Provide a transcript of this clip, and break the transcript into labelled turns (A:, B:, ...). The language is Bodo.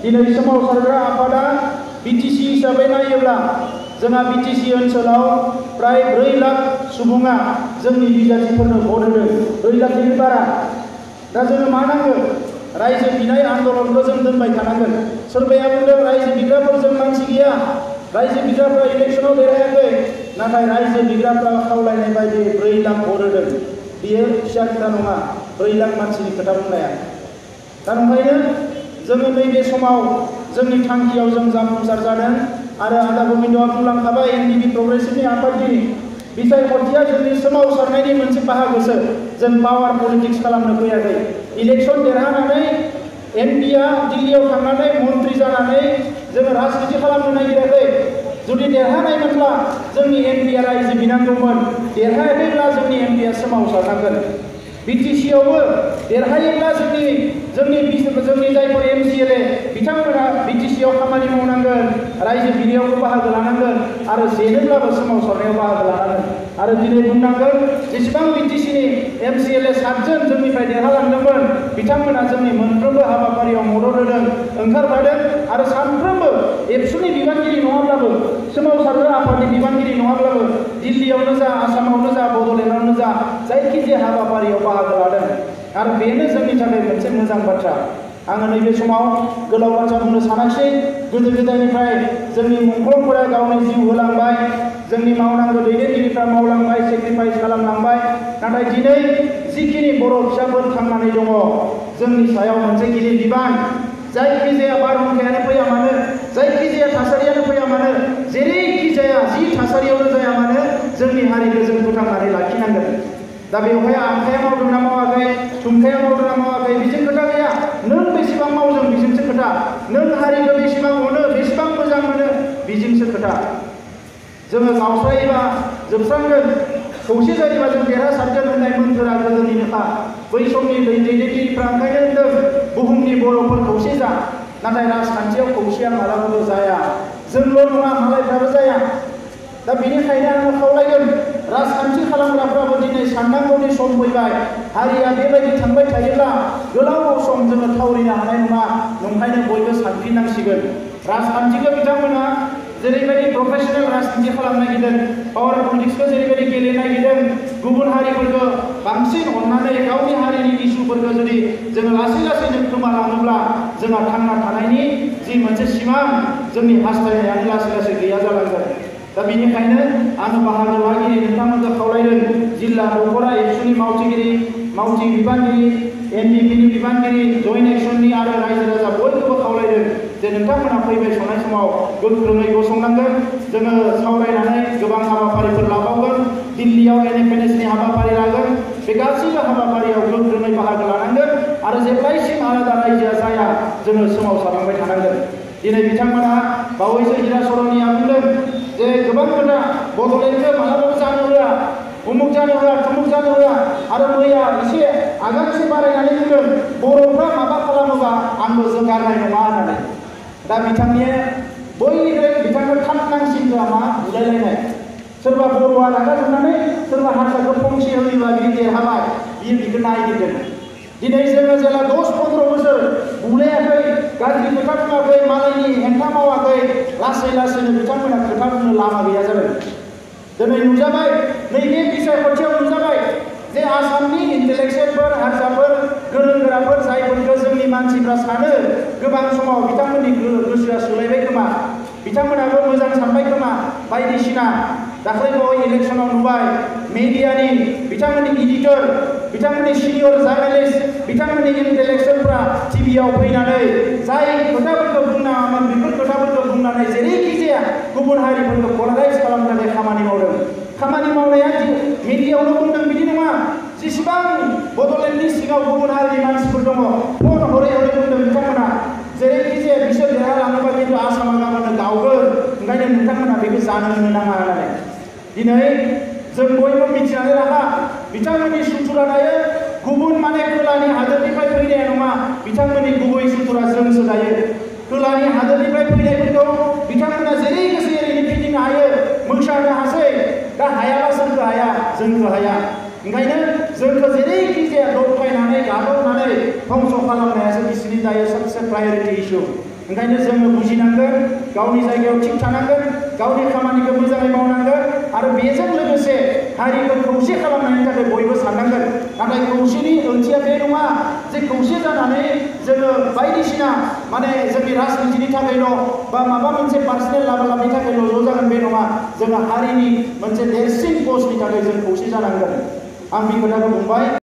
A: दिनै सोमावसारग्रा आफादा बिटिसि हिसाबै नायोब्ला जोंहा बिटिसि ओनसोलाव प्राय 4 लाख सुबुङा जोंनि बिजाथिफोरनो भट होदों, 2 लाखनि बारा। दा जोङो मा नांगौ? रायजो बिनाय आन्दलनखौ जों दोनबाय थानांगोन। सोरबाया बुंदों रायजो बिग्राफोरजों मानसि गैया, रायजो बिग्राफ्रा इलेक्सनाव देरहायाखै, नाथाय रायजो बिग्राफ्रा खावलायनाय बायदि 4 लाख भट होदों। बियो फिसा खोथा नङा, 4 लाख मानसिनि खोथा बुंनाया। दा ओंखायनो जोङो नैबे समाव जोंनि थांखियाव जों जाफुंसार जादों आरो आदा गबिन्दआ बुंलांखाबाय एनडिपि प्रग्रेसिभनि आफादगिरि बिसायख'थिया जोंनि सोमावसारनायनि मोनसे बाहागोसो। जों पावार पलिटिक्स खालामनो फैयाखै। इलेक्सन देरहानानै एमपिआ दिल्लीयाव थांनानै मन्त्रि जानानै जोङो राजनिति खालामनो नागिराखै। जुदि देरहानायमोनब्ला जोंनि एमपिआ रायजो बिनांगौमोन, देरहायाखैब्ला जोंनि एमपिआ सोमावसारनांगोन। बिटिसिआवबो देरहायोब्ला जोंनि जायफोर एमसिएलए बिथांमोना बिटिसिआव खामानि मावनांगोन, रायजो बिनायावबो बाहागो लानांगोन आरो जेनोब्लाबो सोमावसारनायाव बाहागो लानांगोन। आरो दिनै बुंनांगोन जेसेबां बिटिसिनि एमसिएलए 7 जन जोंनिफ्राय देरहालांदोंमोन बिथांमोना जोंनि मोनफ्रोमबो हाबाफारियाव मदद होदों, ओंखारफादों आरो सानफ्रोमबो एबसुनि बिबानगिरि नङाब्लाबो, सोमावसारग्रा आफादनि बिबानगिरि नङाब्लाबो दिल्लीयावनो जा, आसामावनो जा, बड'लेण्डआवनो जा जायखिजाया हाबाफारियाव बाहागो लादों। आरो बेनो जोंनि थाखाय मोनसे मोजां बाथ्रा। आङो नैबे समाव गोलाव बाथ्रा बुंनो सानाखिसै। गोदो गोदायनिफ्राय जोंनि मुंख्लंफोरा गावनि जिउ होलांबाय, जोंनि मावनांगौ दैदेनगिरिफ्रा मावलांबाय, सेक्रिफाइस खालामलांबाय। नाथाय दिनै जिखिनि बर' फिसाफोर थांनानै दङ, जोंनि सायाव मोनसे गिलिर बिबान। जायखिजाया बारहुंखायानो फैया मानो, जायखिजाया थासारियानो फैया मानो, जेरैखि जाया जि थासारियावनो जाया मानो जोंनि हारिखौ जों फोथांनानै लाखिनांगोन। दा बेवहाय आखाया मावदोंना मावाखै, थुमखाया मावदोंना मावाखै बेजों खोथा गैया। नों बेसेबां मावदों बेजोंसो खोथा। नों हारिखौ बेसेबां अनो, बेसेबां मोजां मोनो बेजोंसो खोथा। जोङो गावस्रायोबा जोबस्रांगोन, खौसे जायोबा जों देरहासारगोन होननाय मोन्थोरा गोदोनिनोखा। बै समनि दैदेनगिरिफ्रा ओंखायनो होनदों बुहुमनि बर'फोर खौसे जा। नाथाय राजखान्थियाव खौसेया मालाबाबो जाया। जोंल' नङा, मालायफ्राबो जाया। दा बेनिखायनो आङो खावलायगोन राजखान्थि खालामग्राफ्राबो दिनै साननांगौनि सम फैबाय। हारिया बेबायदि थांबाय थायोब्ला गोलाव सम जोङो थावरिनो हानाय नङा। ओंखायनो बयबो सानफिननांसिगोन। राजखान्थिखौ बिथांमोना जेरैबायदि प्रफेसनेल राजखान्थि खालामनो नागिरदों, पावार पलिटिक्सखौ जेरैबायदि गेलेनो नागिरदों, गुबुन हारिफोरखौ बांसिन अननानै गावनि हारिनि इस्युफोरखौ जुदि जोङो लासै लासैनो खोमालाङोब्ला जोंहा थांना थानायनि जि मोनसे सिमां, जोंनि हास्थायनायानो लासै लासै गैया जालांगोन। दा बेनिखायनो आङो बाहागो लागिरि नोंथांमोनखौ खावलायदों, जिल्ला दखरा एबसुनि मावथि बिबानगिरि, एनडिपिनि बिबानगिरि, जयेन्ट एक्सननि आरो रायजो राजा बयखौबो खावलायदों जे नोंथांमोना फैबाय थानाय समाव गोख्रोङै गसंनांगोन। जोङो सावरायनानै गोबां हाबाफारिफोर लाबावगोन। दिल्लीयाव एनएफएनएसनि हाबाफारि लागोन। बे गासैबो हाबाफारियाव गोख्रोङै बाहागो लानांगोन आरो जेब्लायसिम आलादा रायजोआ जाया जोङो सोमावसारलांबाय थानांगोन। दिनै बिथांमोना बावैसो हिराचरनिया बुंदों जे गोबां खोथा बड'लेण्डखौ मालाबाबो जानो होआ, उमुक जानो होआ, थुमुक जानो होआ। आरो मैया एसे आगानसे बारायनानै बुंदों बर'फ्रा माबा खालामोबा आंबो जों गारनाय नङा होननानै। दा बिथांखौ थाब नांसिनग्रा मा बुलायलायनाय। सोरबा बर'आ रागा जोंनानै सोरबा हारसाखौ फंसे होयोबा बिदि देरहाबाय, बियो बिखौ नायगिरदों। दिनै जोङो जेला 10-15 बोसोर बुलायाखै, गाज्रि खोथा बुङाखै, मालायनि हेंथा मावाखै, लासै लासैनो बिथांमोना खोथा बुंनो लामा गैया जादों। दिनै नुजाबाय, नैबे बिसायख'थियाव नुजाबाय जे आसामनि इन्टेलेक्सुयेलफोर, हारसाफोर, गोरों गोराफोर जायफोरखौ जोंनि मानसिफ्रा सानो गोबां समाव बिथांमोननि गोसोआ सोलायबाय खोमा, बिथांमोनाबो मोजां सानबाय खोमा बायदिसिना। दाख्लैबावै इलेक्सनाव नुबाय मिडियानि बिथांमोननि इडिटर, बिथांमोननि सिनियर जार्नालिस्ट, बिथांमोननि इन्टेलेक्सुयेलफ्रा टिभियाव फैनानै जाय खोथाफोरखौ बुंनाङामोन बेफोर खोथाफोरखौ बुंनानै जेरैखि जाया गुबुन हारिफोरखौ पलाराइज खालामनो थाखाय खामानि मावदों। खामानि मावनाया मिडियायावल' बुंदों बिदि नङा। जेसेबां बड'लेण्डनि सिङाव गुबुन हारिनि मानसिफोर दङ फन हरै हरै बुंदों बिथांमोना जेरैखि जाया बिसोर देरहालाङोबा खिन्थु आसामा गाबोन गावगोन, ओंखायनो नोंथांमोना बेखौ जानो होनो नाङा होननानै। दिनै जों बयबो मिथिनानै लाखा बिथांमोननि सुथुरा दायो गुबुन खोलानि हादोरनिफ्राय फैनाय नङा, बिथांमोननि गुबै सुथुरा जोंसो दायो। खोलानि हादोरनिफ्राय फैनायफोरखौ बिथांमोना जेरै गोसो एरैनो फिदिंनो हायो, मोसानो हासै। दा हायाबा सोरखौ हाया, जोंखौ हाया। ओंखायनो जोंखौ जेरैखि जाया दबथायनानै गादबनानै धंस' खालामनायासो बिसोरनि दायो सबसे प्रायरिटि इस्यु। ओंखायनो जोङो बुजिनांगोन, गावनि जायगायाव थिग थानांगोन, गावनि खामानिखौ मोजाङै मावनांगोन आरो बेजों लोगोसे हारिखौ खौसे खालामनायनि थाखाय बयबो साननांगोन। नाथाय खौसेनि ओंथिया बे नङा जे खौसे जानानै जोङो बायदिसिना माने जोंनि राजनितिनि थाखायल' बा माबा मोनसे पार्सनेल लाभालाभनि थाखायल' ज' जागोन बे नङा। जोङो हारिनि मोनसे देरसिन कजनि थाखाय जों खौसे जानांगोन। आं बे खोथाखौ बुंबाय।